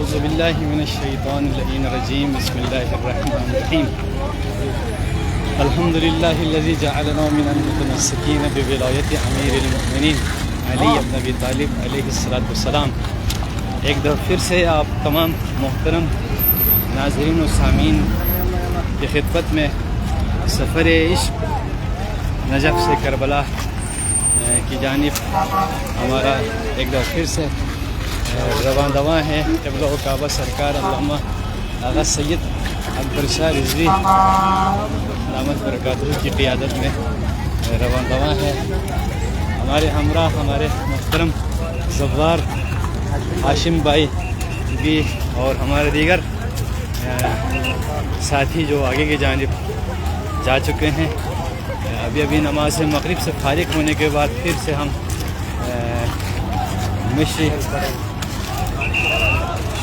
اعوذ باللہ من الشیطان اللعین الرجیم بسم اللہ الرحمن الرحیم الحمد للہ الذی جعلنا من المتمسکین بولایت امیر المؤمنین علی بن ابی طالب علیہ السلام۔ ایک دفعہ پھر سے آپ تمام محترم ناظرین و سامعین کی خدمت میں سفر عشق نجف سے کربلا کی جانب ہمارا ایک دفعہ پھر سے رواں دواں ہے۔ قبلہ و کعبہ سرکار علامہ آغا سید اکبر شاہ رضوی دامت برکاتہ کی قیادت میں رواں دواں ہے۔ ہمارے ہمراہ ہمارے محترم زوار ہاشم بھائی بھی اور ہمارے دیگر ساتھی جو آگے کی جانب جا چکے ہیں۔ ابھی نماز مغرب سے فارغ ہونے کے بعد پھر سے ہم مشی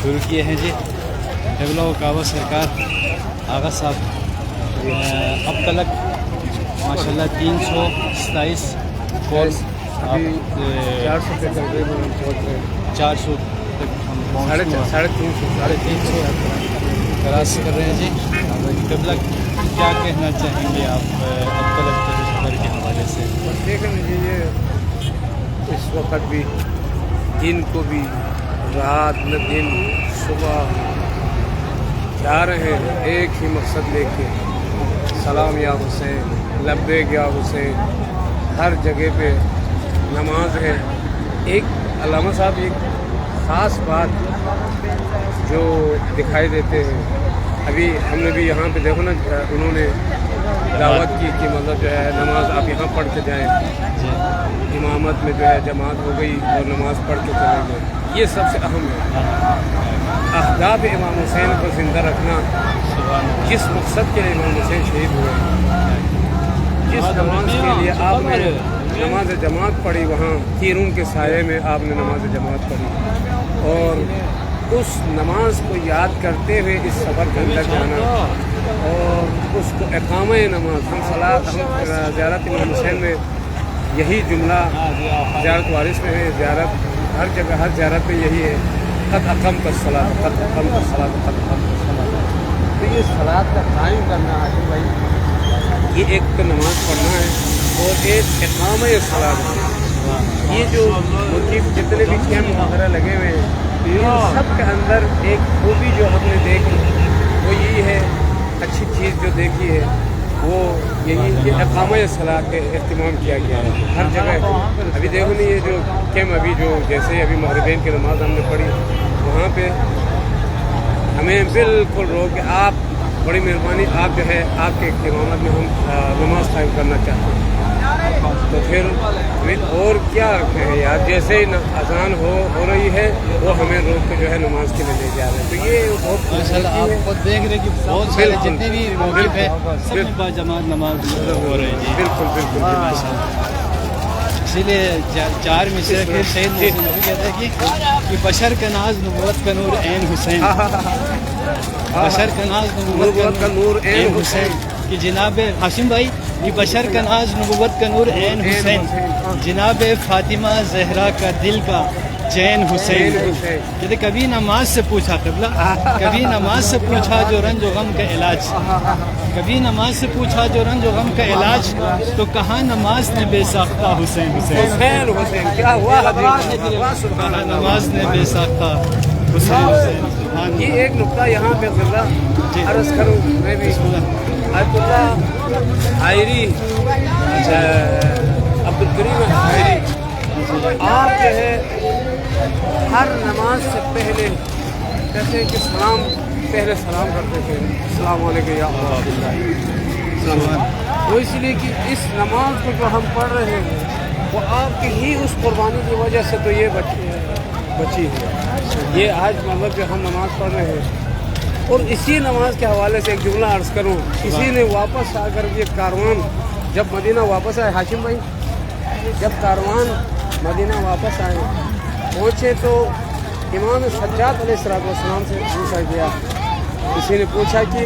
شروع کیے ہیں جی۔ قبلہ و کعبہ سرکار آغا صاحب اب تلک ماشاءاللہ 327 کال 400 تک ہم 350 کراس کر رہے ہیں جی۔ قبلہ کیا کہنا چاہیں گے آپ اب تلک کے سفر کے حوالے سے؟ دیکھ لیجیے اس وقت بھی دن کو بھی رات نہ دن صبح جا رہے ہیں ایک ہی مقصد لے کے، سلام یا حسین، لبیک یا حسین۔ ہر جگہ پہ نماز ہے۔ ایک علامہ صاحب ایک خاص بات جو دکھائی دیتے ہیں، ابھی ہم نے بھی یہاں پہ دیکھو نا، انہوں نے دعوت کی کہ مطلب جو ہے نماز آپ یہاں پڑھ کے جائیں۔ امامت میں جو ہے جماعت ہو گئی اور نماز پڑھ کے چلے گئے۔ یہ سب سے اہم ہے، اہداف امام حسین کو زندہ رکھنا۔ جس مقصد کے لیے امام حسین شہید ہوئے، جس نماز کے لیے آپ نے نماز جماعت پڑھی، وہاں تیروں کے سائے میں آپ نے نماز جماعت پڑھی، اور اس نماز کو یاد کرتے ہوئے اس سفر کے اندر جانا اور اس کو اقامہ نماز۔ ہم زیارت امام حسین میں یہی جملہ زیارت وارث میں ہے، زیارت ہر جگہ ہر زیارت میں یہی ہے، قد اقمت الصلاۃ، قد اقمت الصلاۃ، قد اقمت الصلاۃ۔ تو یہ صلاۃ کا قائم کرنا ہے بھائی، یہ ایک تو نماز پڑھنا ہے اور ایک اقامہ صلاۃ ہے۔ یہ جو ملک جتنے بھی کیمپ وغیرہ لگے ہوئے ہیں، سب کے اندر ایک خوبی جو ہم نے دیکھی وہ یہی ہے، اچھی چیز جو دیکھی ہے وہ یہی کہ اقامہ صلاۃ کا اہتمام کیا گیا ہے ہر جگہ۔ ابھی دیکھو نہیں، یہ جو کیمپ ابھی جو جیسے ابھی مغربین کی نماز ہم نے پڑھی، وہاں پہ ہمیں بالکل روک کے آپ بڑی مہربانی، آپ جو ہے آپ کے امامت میں ہم نماز قائم کرنا چاہتے ہیں، تو پھر اور کیا کہیں یار، جیسے اذان ہو رہی ہے وہ ہمیں روک کے جو ہے نماز کے لیے لے جا رہے ہیں۔ تو یہ بہت ماشاءاللہ آپ خود دیکھ رہے کہ بہت سارے جتنے بھی موقف ہے سب میں با جماعت نماز ہو رہے ہیں جی۔ بالکل بالکل اسی لیے 4 مصرع پھر شہید محسن نبی کہتے ہیں کہ بشر کا ناز نبوت کا نور عین حسین، بشر کا ناز نبوت کا نور عین حسین، کہ جناب ہاشم بھائی یہ بشر کا ناز نبوت کا نور عین حسین، جناب فاطمہ زہرا کا دل کا چین حسین۔ کہتے کبھی نماز سے پوچھا قبلہ، کبھی نماز سے پوچھا جو رنج و غم کا علاج، کبھی نماز سے پوچھا جو رنج و غم کا علاج، تو کہاں نماز نے بے ساختہ حسین حسین، حسین کیا ہوا، نماز نے بے ساختہ حسین حسین۔ یہ ایک نقطہ یہاں پہ عرض کروں میں بھی، آیت اللہ حائری، عبدالکریم حائری، آپ جو ہے ہر نماز سے پہلے کہتے ہیں کہ پہلے سلام کرتے تھے، السلام علیکم یا اللہ۔ وہ اس لیے کہ اس نماز کو جو ہم پڑھ رہے ہیں وہ آپ کی ہی اس قربانی کی وجہ سے تو یہ بچی ہے۔ یہ آج مطلب جو ہم نماز پڑھ رہے ہیں، اور اسی نماز کے حوالے سے ایک جملہ عرض کروں، کسی نے واپس آ کر یہ کاروان جب مدینہ واپس آئے، ہاشم بھائی جب کاروان مدینہ واپس آئے پہنچے تو امام سجاد علیہ السلام سے پوچھا گیا، کسی نے پوچھا کہ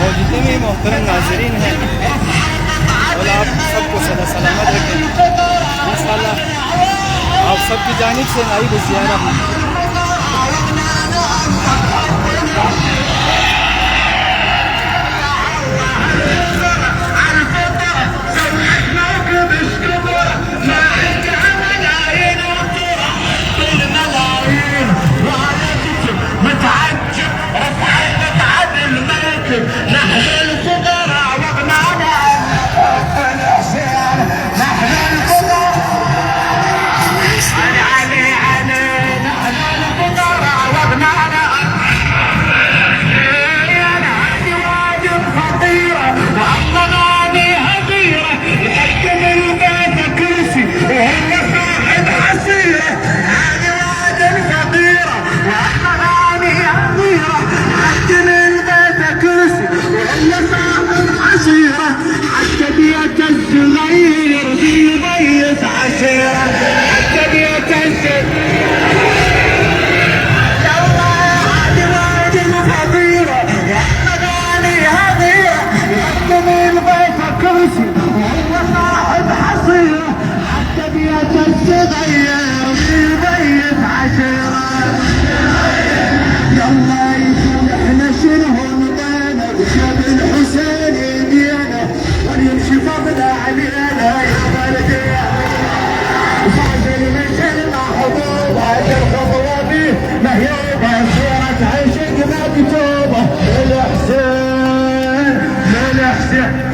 اور جتنے بھی محترم ناظرین ہیں، اور آپ سب کو صحت سلامت رکھیں انشاءاللہ. آپ سب کی جانب سے نائب زیارہ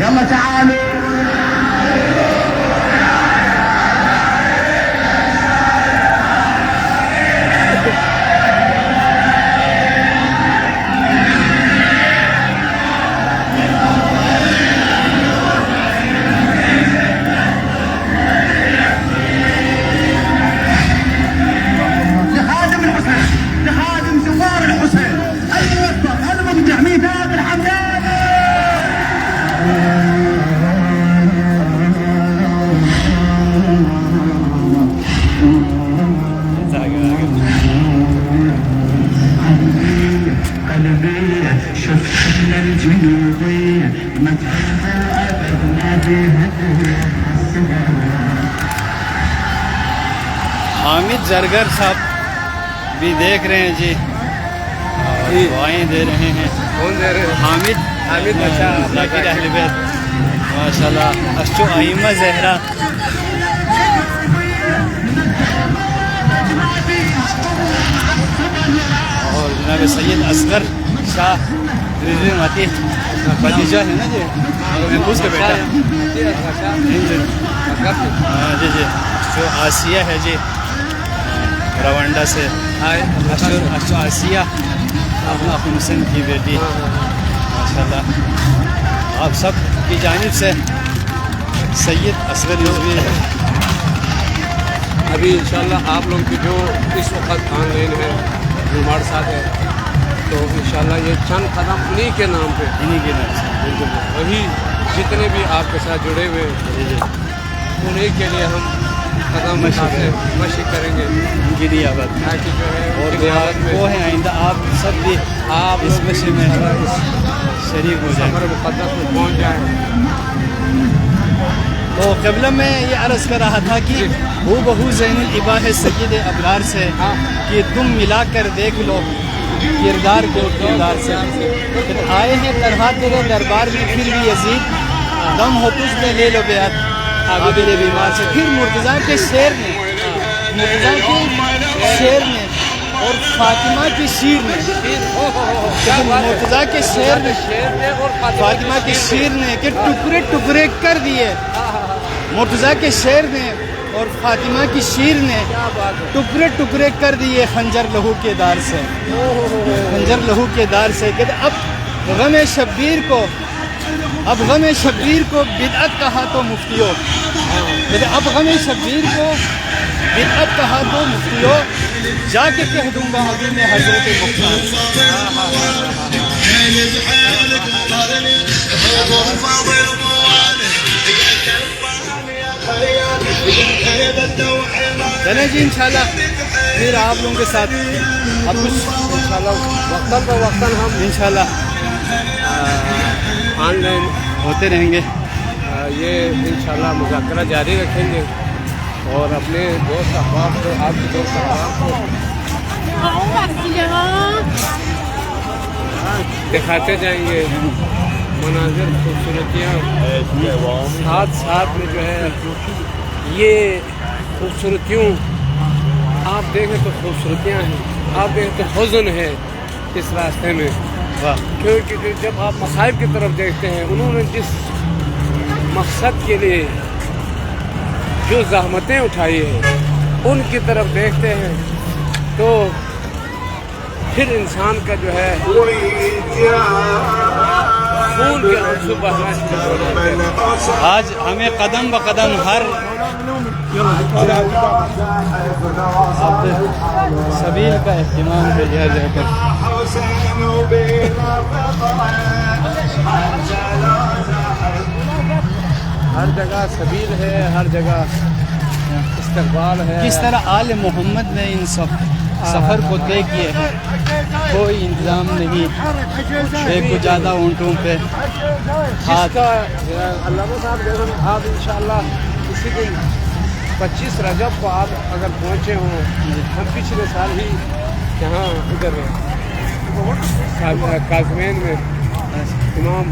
يلا تعالوا لخادم الحسين، لخادم زوار الحسين الموفق المبدع ميدان الحمدان. شفنا الجنوبية متعبة أبدنا بها. حامد زرگر صاحب بھی دیکھ رہے ہیں جی، دعائیں دے رہے ہیں. کون دے رہے ہیں؟ حامد اچھا ذاکر اہل بیت ماشاء اللہ. اشو ائمہ زہرا اور جناب سید اصغر شاہ رضوی متی بھتیجا ہے نا جی، محفوظ کا بیٹا. جی جی جو آسیہ ہے جی روانڈا سے، اشو آسیہ اپنے حسین کی بیٹی ماشاءاللہ. آپ سب کی جانب سے سید اصغر رضوی. ابھی انشاءاللہ آپ لوگ کی جو اس وقت آن لائن ہے جو ہمارے ساتھ ہے، تو انشاءاللہ یہ چند قدم انہی کے نام پہ، انہیں کی نام سے وہی جتنے بھی آپ کے ساتھ جڑے ہوئے ہیں انہیں کے لیے ہم قدم اٹھاتے مشی کریں گے ان کی لیے آباد تاکہ جو ہے اور قیامت میں وہ ہیں آئندہ آپ سب بھی آپ اس مشی میں شریک ہو جائیں. سفر مقدس میں پہنچ جائیں. تو قبلہ میں یہ عرض کر رہا تھا کہ ہو بہو زین الاباہ سید ابرار سے کہ تم ملا کر دیکھ لو کردار کو کردار سے. آئے ہیں طرح تیرے دربار میں پھر بھی یزید، دم ہو تجھ میں لے لو بیعت قابل بیمار سے. پھر مرتضیٰ کے شعر نے اور فاطمہ کی شیر نے، مرتضیٰ کے شعر نے فاطمہ کی شیر نے کہ ٹکڑے ٹکڑے کر دیے. مرتضیٰ کے شعر نے اور فاطمہ کی شیر نے ٹکڑے ٹکڑے کر دیے خنجر لہو کے دار سے. خنجر لہو کے دار سے کہ اب غم شبیر کو بدعت کہا تو مفتیو. اب غم شبیر کو بدعت کہا تو مفتیو، جا کے کہہ دوں گا ابھی میں حضرت مختار. چلیں جی انشاءاللہ پھر آپ لوگوں کے ساتھ اب کچھ انشاءاللہ وقتاً فوقتاً ہم انشاءاللہ آن لائن ہوتے رہیں گے. یہ انشاءاللہ مذاکرہ جاری رکھیں گے اور اپنے دوست احباب کو آپ کے دوست احباب کو دکھاتے جائیں گے مناظر خوبصورتیاں. ساتھ ساتھ میں جو ہے یہ خوبصورتیوں آپ دیکھیں تو خوبصورتیاں ہیں, آپ دیکھیں تو حزن ہے اس راستے میں. واہ کیونکہ جب آپ مصائب کی طرف دیکھتے ہیں, انہوں نے جس مقصد کے لیے جو زحمتیں اٹھائی ہیں ان کی طرف دیکھتے ہیں تو پھر انسان کا جو ہے خون کے آنسو بہنا شروع ہو جاتے ہیں. آج ہمیں قدم بہ قدم ہر سبیل کا اہتمام ہے لیا جائے کر. ہر جگہ سبیل ہے, ہر جگہ استقبال ہے. کس طرح آل محمد نے ان سفر کو طے کیے ہیں, کوئی انتظام نہیں, ایک کو زیادہ اونٹوں پہ جس کا علامہ صاحب دیکھو آپ انشاءاللہ اسی دن 25 رجب کو آپ اگر پہنچے ہوں, ہم پچھلے سال ہی یہاں ادھر کاظمین میں امام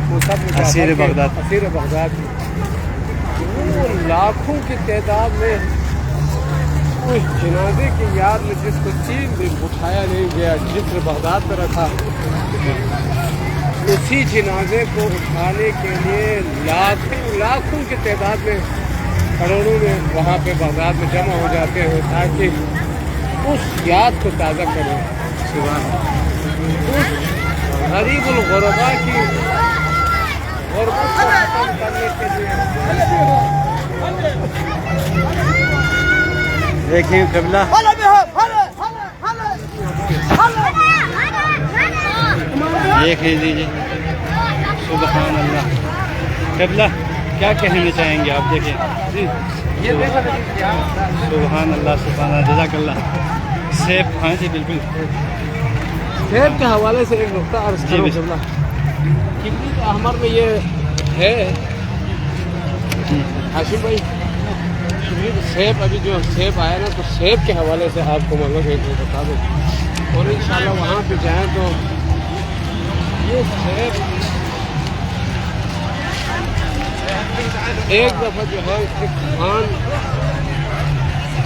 مصعب اسیر بغداد میں وہ لاکھوں کی تعداد میں اس جنازے کی یاد میں جس کو 3 دن اٹھایا نہیں گیا, جسر بغداد پر رکھا, اسی جنازے کو اٹھانے کے لیے لاکھوں کی تعداد میں کروڑوں میں وہاں پہ بغداد میں جمع ہو جاتے ہیں تاکہ اس یاد کو تازہ کریں. اس غریب الغربا کی غربت کو ختم کرنے کے لیے دیکھیں قبلہ دیکھ لیجیے. سبحان اللہ. قبلہ کیا کہنا چاہیں گے آپ؟ دیکھیں سبحان اللہ سبحان اللہ جزاک اللہ. سیب ہاں جی بالکل. سیب کے حوالے سے ایک نقطہ عرض کروں قبلہ. کبریت احمر میں یہ ہے ہاشم بھائی, سیب ابھی جو سیب آیا نا, تو سیب کے حوالے سے آپ کو مطلب ایک بتا دوں, اور انشاءاللہ وہاں پہ جائیں تو یہ سیب ایک دفعہ جو ہے ایک خان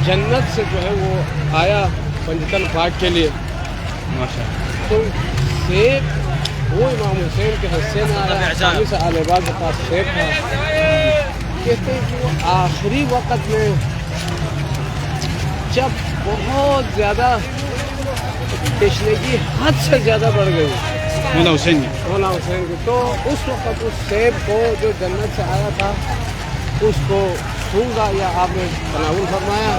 جنت سے جو ہے وہ آیا پنجتن پاک کے لیے ماشاء اللہ. تو سیب وہ امام حسین کے حصے میں آیا, شامی سے آل باغ کے پاس سیب تھا. کہتے ہیں کہ وہ آخری وقت میں جب بہت زیادہ تشنگی حد سے زیادہ بڑھ گئی مولا حسین کی, تو اس وقت اس سیب کو جو جنت سے آیا تھا اس کو سونگا یا آپ نے تناول فرمایا,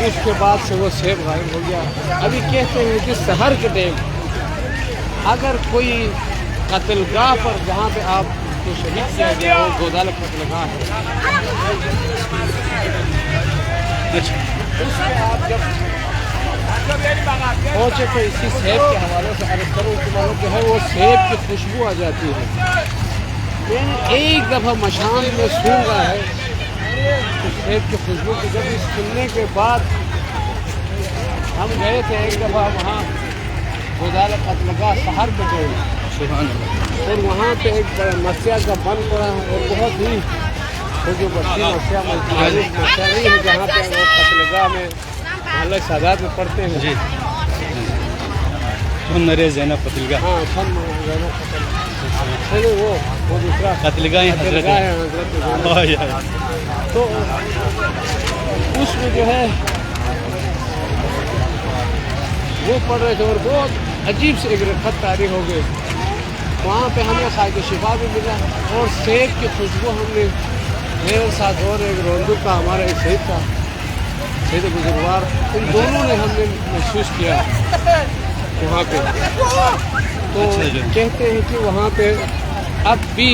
اس کے بعد سے وہ سیب غائب ہو گیا. ابھی کہتے ہیں کہ سحر کے ٹائم اگر کوئی قتل گاہ پر جہاں پہ آپ کو شہید کیا گیا وہ گودال قتل گاہ ہے, اس میں آپ جب پہنچے تو اسی سیب کے حوالے سے عرض کروں کہ معلوم جو ہے وہ سیب کی خوشبو آ جاتی ہے. میں نے ایک دفعہ مشام میں سونگا ہے تو سیب کی خوشبو کی. جب اس سننے کے بعد ہم گئے تھے ایک دفعہ وہاں گودال قتل گاہ سحر پہ گئے, اور وہاں پہ ایک مسیح کا بن پڑا ہے, اور بہت ہی وہ جو بستی مسیح نہیں ہے جہاں پہ وہ قتل گاہ میں محلہ سادات میں پڑھتے ہیں. جی نرے زینب قتل گاہ. ہاں وہ دوسرا قتل گاہ ہے حضرت. تو اس میں جو ہے وہ پڑھ رہے تھے اور بہت عجیب سے ایک خط طاری ہو گئے. وہاں پہ ہمیں خائق شفا بھی ملا اور سیب کی خوشبو ہم نے میرے ساتھ اور ایک روندو کا ہمارا ایک شہید تھا, شہید بزرگوار, ان دونوں نے ہم نے محسوس کیا وہاں پہ. تو کہتے ہیں کہ وہاں پہ اب بھی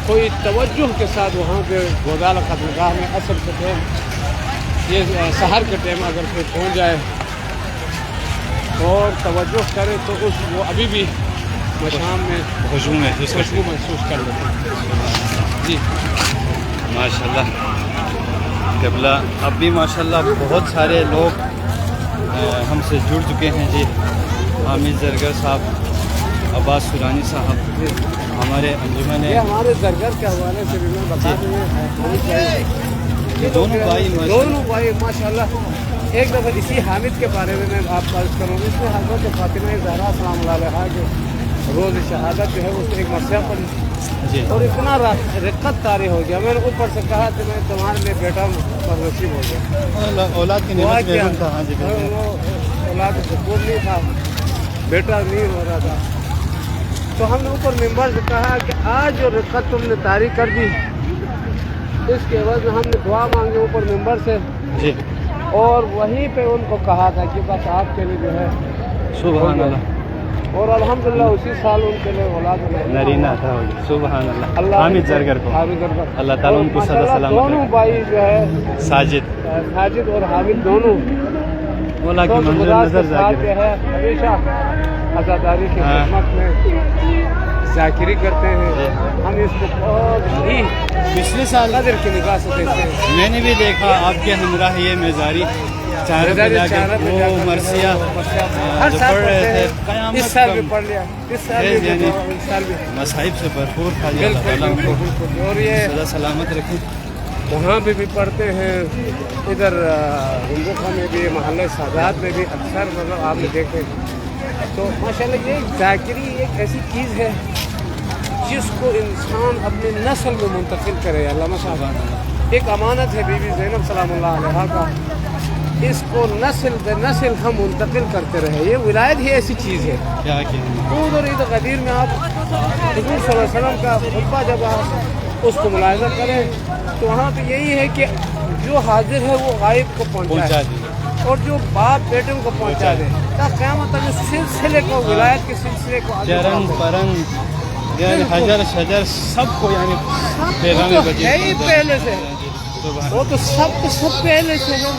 کوئی توجہ کے ساتھ وہاں پہ گودال قتل گاہ میں اصل سے یہ سحر کا ٹائم اگر کوئی پہنچ جائے اور توجہ کرے تو وہ ابھی بھی شام میں خوشبو محسوس خوشبو محسوس کر لیتے ہیں. جی ماشاء اللہ. قبلہ اب بھی ماشاء اللہ بہت سارے لوگ ہم سے جڑ چکے ہیں جی. حامد زرگر صاحب، عباس سورانی صاحب، ہمارے انجمن یہ ہمارے زرگر کے حوالے سے بھی میں بتا دوں دونوں بھائی ماشاء اللہ. ایک دفعہ اسی حامد کے بارے میں آپ کو عرض کروں گی. اس میں حضرت فاطمہ زہرا سلام اللہ علیہ کے روز شہادت جو ہے اس ایک مسئلہ پر جی، اور اتنا رقت طاری ہو گیا. میں نے اوپر سے کہا کہ میں تمہارے لیے بیٹا پر نصیب ہو گیا. اولاد کی دعا نعمت کیا. بیگم تھا. ہاں جی بالکل. وہ اولاد سکون نہیں تھا، بیٹا نہیں ہو رہا تھا. تو ہم نے اوپر ممبر سے کہا کہ آج جو رقت تم نے طاری کر دی اس کے عوض میں ہم نے دعا مانگی اوپر ممبر سے، جی اور وہیں پہ ان کو کہا تھا کہ بس آپ کے لیے جو ہے سبحان اللہ. اور الحمدللہ اسی سال ان کے لیے اولاد نرینہ تھا. سبحان اللہ. حامد زرگر کو حامد زرگر اللہ تعالیٰ ان کو اور صدا ماشاءاللہ سلامت دونوں رکھے. بھائی جو ہے ساجد ساجد اور حامد دونوں مولا کی منظر خدا نظر کے ساتھ ذاکر جو ہے ہمیشہ عزاداری کی ہاں. خدمت میں ذاکری کرتے ہیں. ہم اس کو بہت ہی پچھلے سال قدر کی نگاہ سے دیکھتے ہیں. میں نے بھی دیکھا آپ کے ہمراہ یہ میزاری چاروں پہ جا کے وہ مرثیہ ہر جو سال پڑھ رہے تھے. پڑھتے ہیں. قیامت اس سال بھی کا پڑھ لیا، اس سال بھی یعنی اس سال بھی. مصائب سے بھرپور تھا. جی اللہ تعالیٰ ان کو بالکل. اور یہ صدا سلامت رکھے. وہاں پہ بھی پڑھتے ہیں. ادھر ہندوخوا میں بھی، محلہ سادات میں بھی اکثر مطلب آپ نے دیکھے. تو ماشاءاللہ یہ ذاکری ایک ایسی چیز ہے جس کو انسان اپنی نسل میں منتقل کرے. علامہ صاحب ایک امانت ہے بی بی زینب سلام اللہ علیہ کا. اس کو نسل بہ نسل ہم منتقل کرتے رہے. یہ ولایت ہی ایسی چیز ہے. کیا کہ تو ادھر عید غدیر میں آپ حضور صلی اللہ علیہ وسلم کا خطبہ جب آپ اس کو ملاحظہ کریں تو وہاں پہ یہی ہے کہ جو حاضر ہے وہ غائب کو پہنچا پہنچائے دی. اور جو باپ بیٹوں کو پہنچا دے تاکہ قیامت تک اس سلسلے کو، ولایت کے سلسلے کو آگے چرن بڑھاؤ. پرن یعنی حجر شجر سب کو یعنی پیغام تو بجے ہے ہی پہلے سے. وہ تو سب کے سب پہلے سے ہے.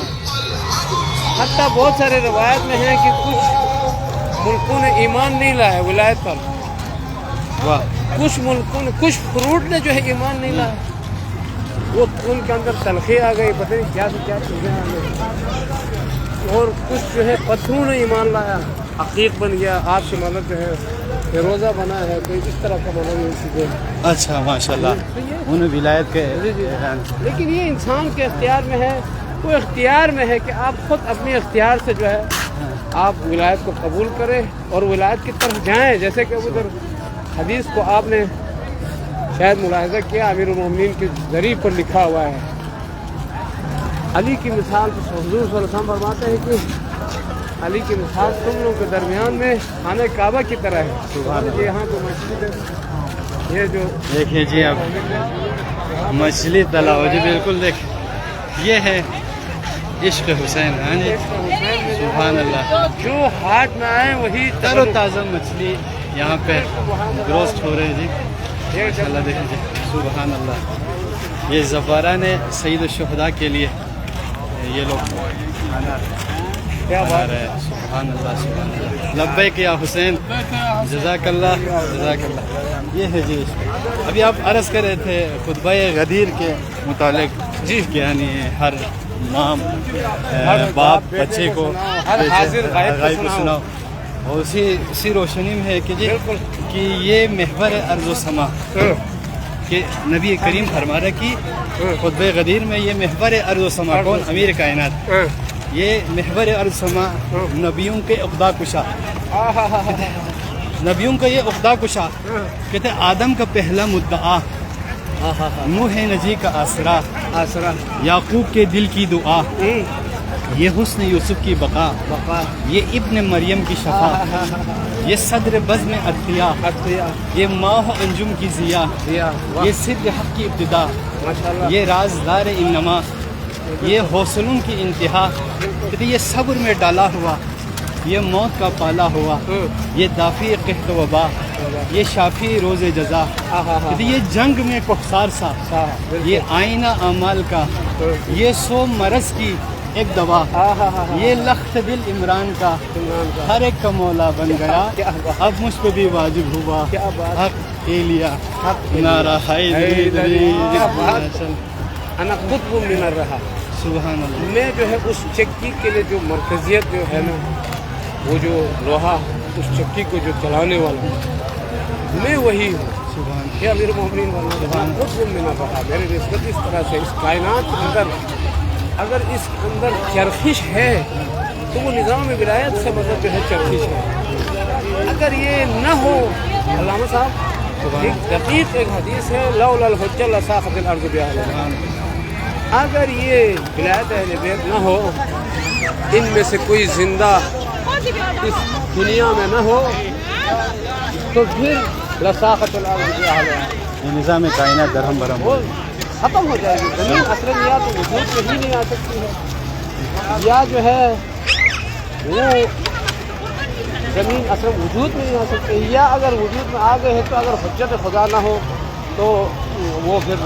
حتیٰ بہت سارے روایت میں ہیں کہ کچھ ملکوں نے ایمان نہیں لایا ولایت پر. واہ. کچھ ملکوں نے، کچھ فروٹ نے جو ہے ایمان نہیں لایا. وہ ان کے اندر تلخی آ گئی، پتہ نہیں کیا سے کیا چیزیں آ گئی. اور کچھ جو ہے پتھروں نے ایمان لایا، عقیق بن گیا. آپ کی مدد جو ہے روزہ بنا ہے، کوئی اس طرح کا مدد چیزیں. اچھا ماشاء اللہ. انہیں ولایت کے اعلان. لیکن یہ انسان کے اختیار میں ہے. وہ اختیار میں ہے کہ آپ خود اپنے اختیار سے جو ہے آپ ولایت کو قبول کریں اور ولایت کی طرف جائیں. جیسے کہ ادھر حدیث کو آپ نے شاید ملاحظہ کیا، امیر المومنین کے ذریعے پر لکھا ہوا ہے. علی کی مثال حضور صلی اللہ علیہ وسلم فرماتے ہیں کہ علی کی مثال تم لوگوں کے درمیان میں خانہ کعبہ کی طرح ہے. یہاں تو مسجد ہے، یہ جو دیکھیے جی اب مچھلی تلا ہو جی. بالکل دیکھ یہ ہے عشق حسین. ہاں جی سبحان اللہ. جو ہاتھ میں آئے وہی تر و تازہ مچھلی یہاں پہ روسٹ ہو رہے ہیں جی. ماشاء اللہ دیکھیں جی سبحان اللہ. یہ زفارہ نے سید الشہداء کے لیے یہ لوگ کھانا کیا بنا بات رہے ہیں. سبحان اللہ سبحان اللہ. لبیک یا حسین، جزاک اللہ جزاک اللہ. یہ ہے جی عشق. ابھی آپ عرض کر رہے تھے خطبہ غدیر کے متعلق جی کہ یعنی ہر ماں باپ بچے کو ہر حاضر غائب کو سناؤ. اور اسی روشنی میں ہے کہ جی کہ یہ محور ارض و سما کہ نبی کریم فرما رہا کہ خطبہ غدیر میں یہ محور ارض و سما کون؟ امیر کائنات. یہ محور ارض سما نبیوں کے عقدہ کشا. نبیوں کا یہ عقدہ کشا کہتے ہیں آدم کا پہلا مدعا، نوح نجی کا آسرا، یعقوب کے دل کی دعا، یہ حسن یوسف کی بقا، یہ ابن مریم کی شفا، یہ صدر بزم عطیہ، یہ ماہ انجم کی ضیا، یہ صدر حق کی ابتدا، یہ رازدار انما، یہ حوصلوں کی انتہا، یہ صبر میں ڈالا ہوا، یہ موت کا پالا ہوا، یہ دافع قحط وبا، یہ شافی روز جزا، یہ جنگ میں کوہسار سا، یہ آئینہ اعمال کا، یہ سو مرض کی ایک دوا، یہ لخت دل عمران کا ہر ایک کا مولا بن گیا، اب مجھ پہ بھی واجب ہوا حق ایلیا نعرہ حیدری۔ انا قطب من الرہا، سبحان اللہ۔ میں جو ہے اس چکی کے لیے جو مرکزیت جو ہے نا، وہ جو لوہا اس چکی کو جو چلانے والا میں وہی ہوں۔ سبحان یہ امیر المومنین والا قطب من الرہا، میری نسبت اس طرح سے اس کائنات کے اندر اگر اس اندر چرخش ہے تو وہ نظام ولایت سے مطلب جو ہے چرخش ہے۔ اگر یہ نہ ہو، علامہ صاحب ایک دقیق ایک حدیث ہے، لولا الحجۃ لساقط الارض باہلہا، اگر یہ ولایت اہل بیت نہ ہو، ان میں سے کوئی زندہ اس دنیا میں نہ ہو، تو پھر لساقط الارض باہلہا، یہ نظام کائنات درہم برہم وہ ختم ہو جائے گی۔ زمین اصلاً یا تو وجود میں ہی نہیں آ سکتی ہے، یا جو ہے وہ زمین اصلاً وجود میں نہیں آ سکتی، یا اگر وجود میں آ گئے ہے تو اگر حجت خدا نہ ہو تو وہ پھر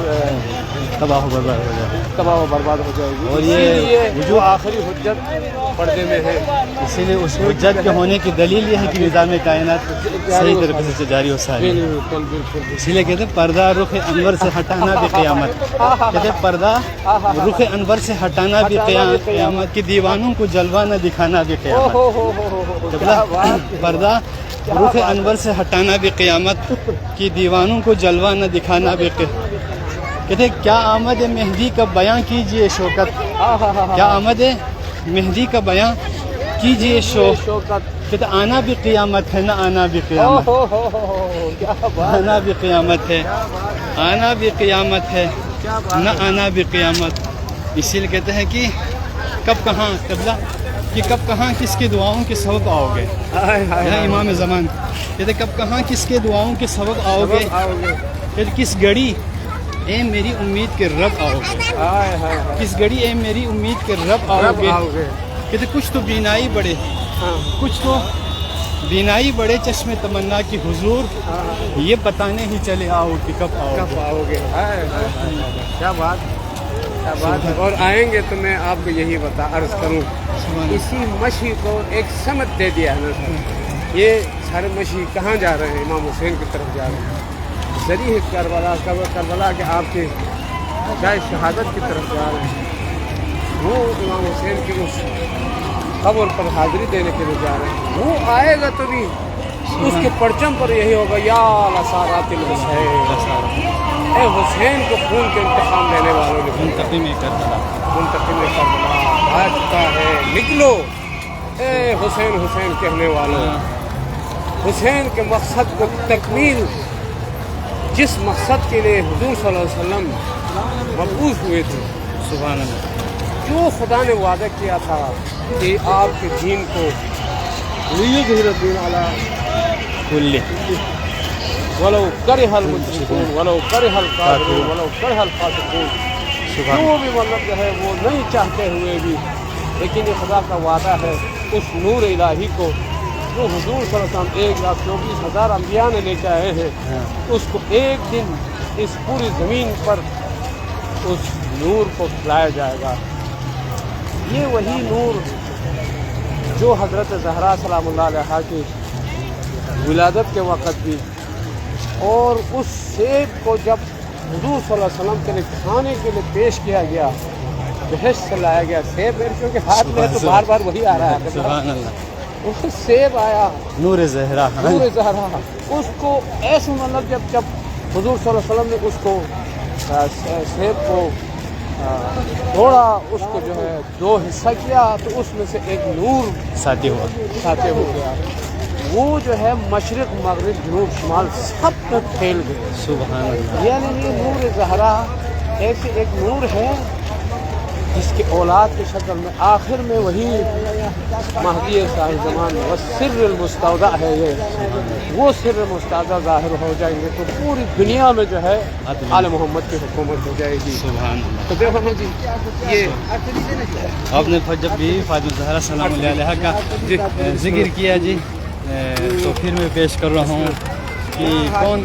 تباہ و برباد ہو جائے، تباہ و برباد ہو جائے گی۔ اور اسی یہ لیے جو آخری حجت پردے میں ہے، اسی لیے اس حجت کے ہونے کی دلیل یہ ہے کہ نظام کائنات صحیح طریقے سے جاری و ساری ہے۔ بالکل بالکل اسی لیے کہتے ہیں پردہ رخ انور سے ہٹانا بھی قیامت، کہتے ہیں پردہ رخ انور سے ہٹانا بھی قیامت، کی دیوانوں کو جلوہ نہ دکھانا بھی قیامت، پردہ رخ انور سے ہٹانا بھی قیامت، کی دیوانوں کو جلوہ نہ دکھانا بھی قیامت۔ کہتے ہیں کیا آمد مہدی کا بیاں کیجئے شوکت، کیا آمد مہدی کا بیاں کیجئے شوکت، کہتے ہیں آنا بھی قیامت ہے نہ آنا بھی قیامت، آنا بھی قیامت ہے، آنا بھی قیامت ہے نہ آنا بھی قیامت۔ اسی لیے کہتے ہیں کہ کب کہاں قبلہ کہ کب کہاں کس کے دعاؤں کے سبب آؤ گے، یہاں امام زمان کہتے ہیں کب کہاں کس کے دعاؤں کے سبب آؤ گے، پھر کس گھڑی اے میری امید کے رب آؤ گے، کس گھڑی اے میری امید کے رب آؤ گے۔ کہتے کچھ تو بینائی بڑے، کچھ تو بینائی بڑے چشم تمنا کی حضور، یہ بتانے ہی چلے آؤ کہ کب آؤ گے۔ کیا بات، کیا بات ہے۔ اور آئیں گے تو میں آپ کو یہی عرض کروں، اسی مشی کو ایک سمت دے دیا ہے نا سر، یہ سارے مشی کہاں جا رہے ہیں؟ امام حسین کی طرف جا رہے ہیں، ذریعہ کربلا کے آپ کے جائے شہادت کی طرف جا رہے ہیں، وہ امام حسین کی اس قبر پر حاضری دینے کے لیے جا رہے ہیں۔ وہ آئے گا تو بھی اس کے پرچم پر یہی ہوگا، یا لسارات الحسین، اے حسین کو خون کے انتقام لینے والوں نے، منتقم کربلا، منتقم کربلا آجتا ہے نکلو، اے حسین حسین کہنے والوں، حسین کے مقصد کو تکمیل، جس مقصد کے لیے حضور صلی اللہ علیہ وسلم مبعوث ہوئے تھے، سبحان اللہ، جو خدا نے وعدہ کیا تھا کہ آپ کے دین کو لیظہر الدین علی کل ولو کرہ المشرکون ولو کرہ الکافرون ولو کرہ الفاسقون، جو بھی مطلب جو ہے وہ نہیں چاہتے ہوئے بھی، لیکن یہ خدا کا وعدہ ہے اس نور الہی کو جو حضور صلی اللہ علیہ وسلم 1,24,000 انبیاء نے لے کے آئے ہیں، اس کو ایک دن اس پوری زمین پر اس نور کو پھیلایا جائے گا۔ یہ وہی نور جو حضرت زہرا سلام اللہ علیہا کی ولادت کے وقت بھی، اور اس سیب کو جب حضور صلی اللہ علیہ وسلم کے لیے کھانے کے لیے پیش کیا گیا، بہشت سے لایا گیا سیب، کیونکہ ہاتھ میں تو بار بار وہی آ رہا ہے، سبحان اللہ، وہ سیب آیا، نور زہرا، نور زہرا، اس کو ایسے مطلب جب حضور صلی اللہ علیہ وسلم نے اس کو سیب کو تھوڑا اس کو جو ہے 2 حصہ کیا تو اس میں سے ایک نور ساتھی ہوا، ساطع ہو گیا، وہ جو ہے مشرق مغرب جنوب شمال سب تک پھیل گئے۔ سبحان اللہ، یعنی یہ نور زہرا ایسے ایک نور ہے جس کے اولاد کی شکل میں آخر میں وہی مہدی صاحب زمان و سر المستودع ہے، یہ وہ سر مستودع ظاہر ہو جائیں گے تو پوری دنیا میں جو ہے آل محمد کی حکومت ہو جائے گی۔ سبحان اللہ۔ تو دیکھو نا جی، یہ آپ نے جب بھی فاطمہ زہرا سلام اللہ علیہا کا ذکر کیا جی، تو پھر میں پیش کر رہا ہوں کہ کون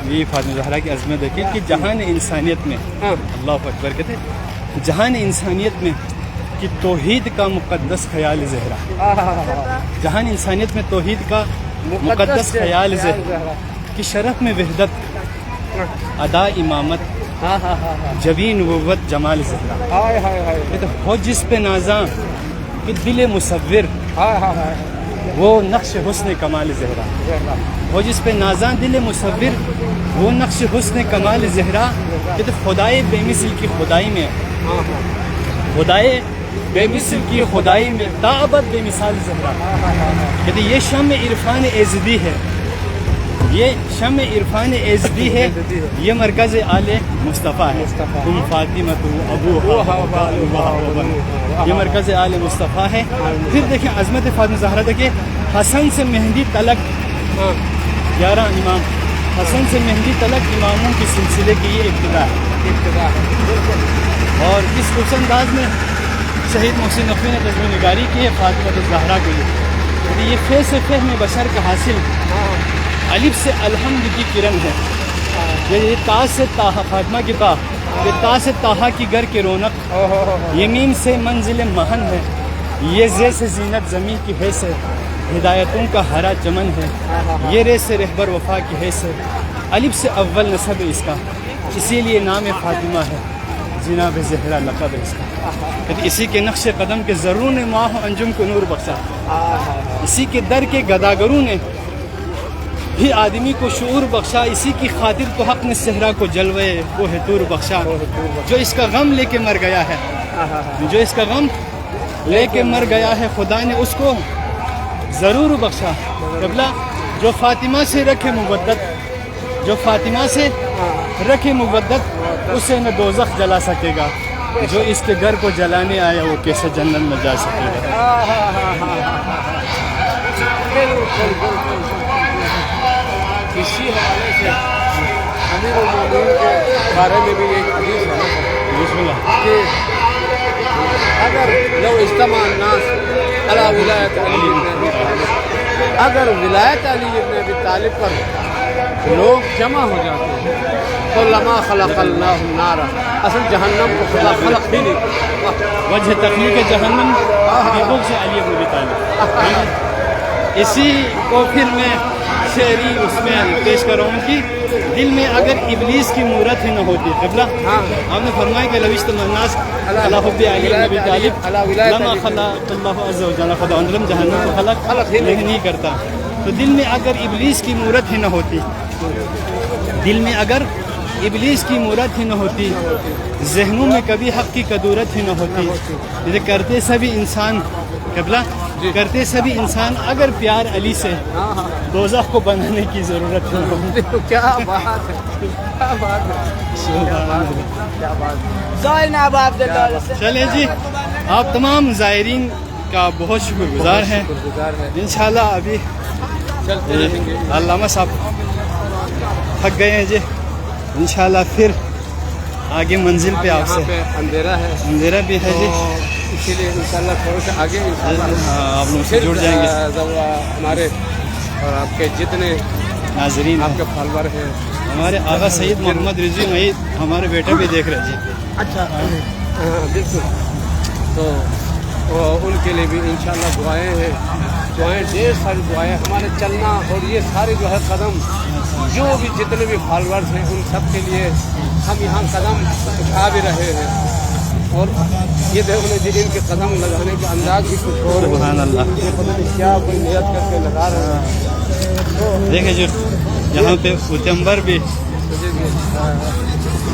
یہ فاطمہ زہرا کی عظمت دیکھیں کہ جہان انسانیت میں، اللہ اکبر، کہتے جہان انسانیت میں کہ توحید کا مقدس خیال زہرا، جہان انسانیت میں توحید کا مقدس خیال زہرا کی شرف میں وحدت، ادا امامت، جبین نبوت جمال زہرا، یہ تو ہو جس پہ نازاں کہ دل مصور، وہ نقش حسن کمال زہرا، وہ جس پہ نازاں دل مصور، وہ نقش حسن کمال زہرا، یہ تو خدائے بے مثل کی خدائی میں، خدائے بے مثل کی خدائی میں تابت بے مثال زہرا، کہ یہ شمع عرفان ایزدی ہے، یہ شمع عرفان ایزدی ہے، یہ مرکز آل مصطفیٰ ہے، تم فاطمہ تو ابو، یہ مرکز آل مصطفیٰ ہے۔ پھر دیکھیں عظمت فاطمہ زہرا، دیکھیں حسن سے مہندی تلک 11 امام، حسن سے مہندی تلک اماموں کے سلسلے کی یہ ابتدا ہے، اور اس خوش انداز میں شہید محسن نقوی نے تصویر نگاری کی ہے فاطمہ زہرا کے لیے، یہ فے سے فہم بشر کا حاصل، الف سے الحمد کی کرن ہے، یہ تا سے طٰہٰ، فاطمہ کی طا، یہ تا سے طٰہٰ کی گھر کی رونق، یہ میم سے منزل مہن ہے، یہ زے سے زینت زمین کی حیث ہے، ہدایتوں کا ہرا چمن ہے، یہ رے سے رہبر وفا کی حیث ہے، الف سے اول نسب ہے اس کا، اسی لیے نام فاطمہ ہے، جناب زہرا لقب ہے اس کا، اسی کے نقش قدم کے ذروں نے ماہ و انجم کو نور بخشا، اسی کے در کے گداگروں نے بھی آدمی کو شعور بخشا، اسی کی خاطر تو حق نے صحرا کو جلوے وہ ہے طور بخشا، جو اس کا غم لے کے مر گیا ہے، جو اس کا غم لے کے مر گیا ہے، خدا نے اس کو ضرور بخشا، قبلہ جو فاطمہ سے رکھے مودت، جو فاطمہ سے رکھے مودت، اسے نہ دوزخ جلا سکے گا، جو اس کے گھر کو جلانے آیا وہ کیسے جنت میں جا سکے گا۔ اسی حوالے سے امیر المومنین کے بارے میں بھی ایک حدیث ہے بسم اللہ، کہ اگر لو اجتماع الناس علی ولایت علی ابن ابی طالب، اگر ولایت علی ابن ابی طالب پر لوگ جمع ہو جاتے ہیں تو لما خلق اللہ النار، اصل جہنم کو خدا خلق ہی نہیں، وجہ تخلیق جہنم بغض علی بن ابی طالب، اسی کو پھر میں شعری اس میں پیش کر رہا ہوں کہ دل میں اگر ابلیس کی مورت ہی نہ ہوتی، قبلہ آپ نے فرمایا کہ لو اجتمع الناس علی حب علی بن ابی طالب لما خلق اللہ عز و جل، خدا اندرم جہنم کو خلق نہیں کرتا، تو دل میں اگر ابلیس کی مورت ہی نہ ہوتی، دل میں اگر ابلیس کی مورت ہی نہ ہوتی، ذہنوں میں کبھی حق کی قدورت ہی نہ ہوتی، یہ کرتے سبھی انسان، قبلہ کرتے سبھی انسان اگر پیار علی سے دوزخ کو بنانے کی ضرورت نہ ہوتی۔ کیا بات ہے، کیا بات ہے، کیا بات ہے۔ چلیں جی، آپ تمام زائرین کا بہت شکر گزار ہیں، انشاءاللہ ابھی چلتے رہیں گے، علامہ صاحب تھک گئے ہیں جی، انشاءاللہ پھر آگے منزل پہ آپ سے، یہاں پہ اندھیرا ہے، اندھیرا بھی ہے جی، اسی لیے انشاءاللہ تھوڑا سا آگے آپ لوگ سے جڑ جائیں گے، ہمارے اور آپ کے جتنے ناظرین آپ کے فالوور ہیں، ہمارے آغا سید محمد رضوی معید ہمارے بیٹا بھی دیکھ رہے جی۔ اچھا بالکل، تو ان کے لیے بھی انشاءاللہ دعائیں ہیں، دعائیں ڈھیر ساری دعائیں، ہمارے چلنا اور یہ سارے جو ہے قدم، جو بھی جتنے بھی فالوورز ہیں ان سب کے لیے ہم یہاں قدم اٹھا بھی رہے ہیں، اور یہ دیکھنے جی ان کے قدم لگانے کا انداز بھی کچھ اور، سبحان اللہ، یہ پتہ نہیں کیا کوئی نیت کر کے لگا رہے ہیں، دیکھیں جو یہاں پہ اتمبر بھی،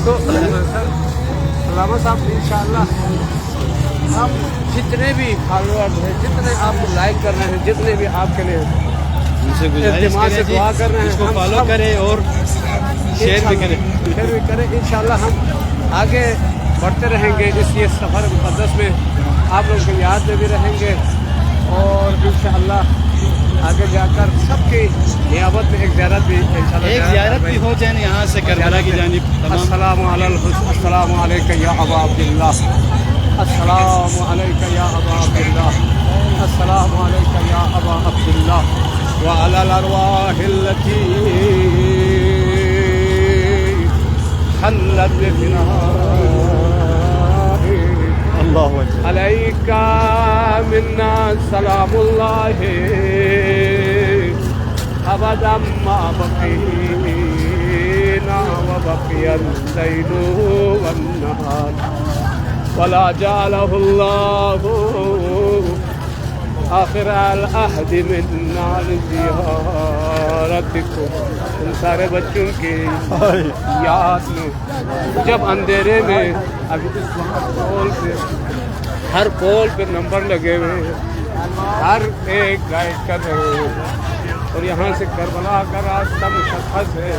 تو علامہ صاحب انشاءاللہ آپ جتنے بھی فالوور ہیں، جتنے آپ کو لائک کر رہے ہیں، جتنے بھی آپ کے لیے ان سے گزارش اعتماد سے کریں دعا کر رہے جی، ہیں، اس کو ہم فالو سب کریں اور شیئر بھی کریں، شیئر بھی کریں، انشاءاللہ ہم آگے بڑھتے رہیں گے اس یہ سفر مقدس میں، آپ لوگوں کو یاد میں بھی رہیں گے، اور انشاءاللہ آگے جا کر سب کی نیابت میں ایک زیارت بھی انشاءاللہ ایک زیارت بھی ہو جائے یہاں سے کربلا کی جانب تمام۔ السلام علیکم، السلام علیکم یا ابا عبداللہ، السلام علیکم یا ابا عبداللہ، السلام علیکم یا ابا عبداللہ، وعلی الارواح التي حلت بفنائك اللہ اکبر. عليك منا سلام الله أبدا ما بقينا وبقي الليل والنهار ولا جعله الله آخر العهد منا لزيارتكم. ان سارے بچوں کی یاد میں جب اندھیرے میں ابھی پول پہ ہر پول پہ نمبر لگے ہوئے ہر ایک گائیڈ کر رہے ہیں اور یہاں سے کربلا کا راستہ مشخص ہے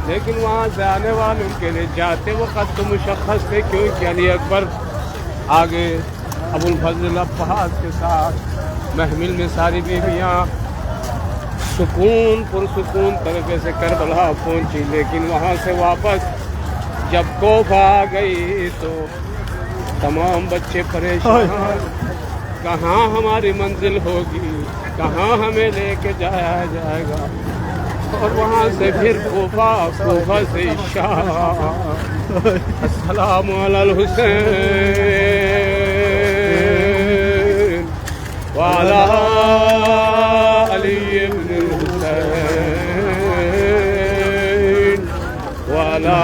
لیکن وہاں سے آنے والوں کے لیے جاتے وقت تو مشخص تھے کیونکہ علی اکبر آگے ابو الفضل عباس کے ساتھ محمل میں ساری بیویاں سکون پرسکون طریقے سے کربلا پہنچی لیکن وہاں سے واپس جب کوفہ آ گئی تو تمام بچے پریشان کہاں ہماری منزل ہوگی کہاں ہمیں لے کے جایا جائے گا اور وہاں سے پھر کوفہ سے شام السلام علی الحسین وعلی علی بن الحسین وعلی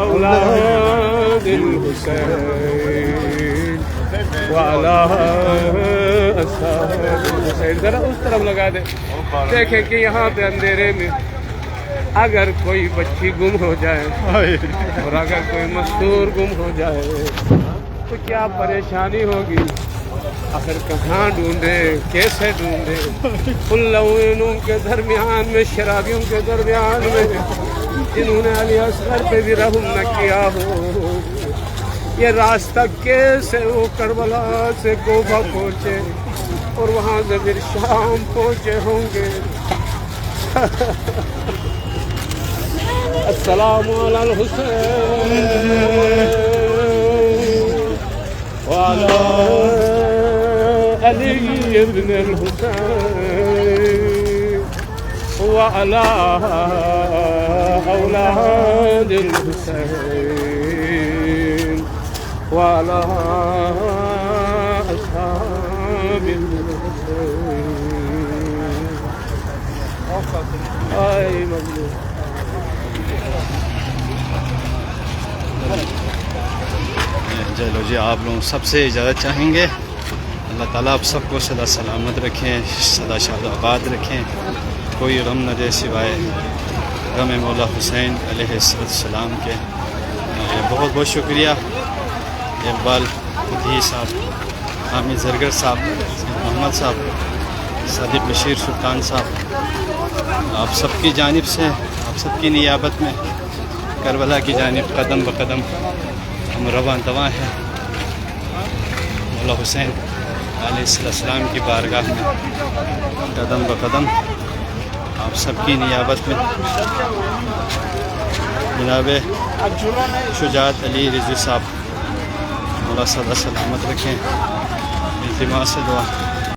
اولاد الحسین وعلی اصحاب الحسین. ذرا اس طرف لگا دیں دیکھیں کہ یہاں پہ اندھیرے میں اگر کوئی بچی گم ہو جائے اور اگر کوئی مستور گم ہو جائے تو کیا پریشانی ہوگی. آخر کہاں ڈھونڈے کیسے ڈھونڈے ان لوگوں کے درمیان میں شرابیوں کے درمیان میں جنہوں نے علی اصغر پہ بھی رحم نہ کیا ہو. یہ راستہ کیسے وہ کربلا سے کوفہ پہنچے اور وہاں سے پھر شام پہنچے ہوں گے. السلام علی الحسین وعلی علی بن الحسین وعلی اولاد الحسین وعلی اصحاب الحسین. آئے مظلوم چلو جی آپ لوگ سب سے اجازت چاہیں گے. اللہ تعالیٰ آپ سب کو سدا سلامت رکھیں سدا شاد آباد رکھیں کوئی غم نہ دے سوائے غم مولا حسین علیہ السلام کے. بہت بہت شکریہ اقبال مدھی صاحب حامد زرگر صاحب محمد صاحب صادق بشیر سلطان صاحب آپ سب کی جانب سے آپ سب کی نیابت میں کربلا کی جانب قدم بقدم ہم رواں دواں ہیں مولا حسین علیہ السلام کی بارگاہ میں قدم بقدم آپ سب کی نیابت میں جناب شجاعت علی رضوی صاحب مولا سدا سلامت رکھیں التماس سے دعا.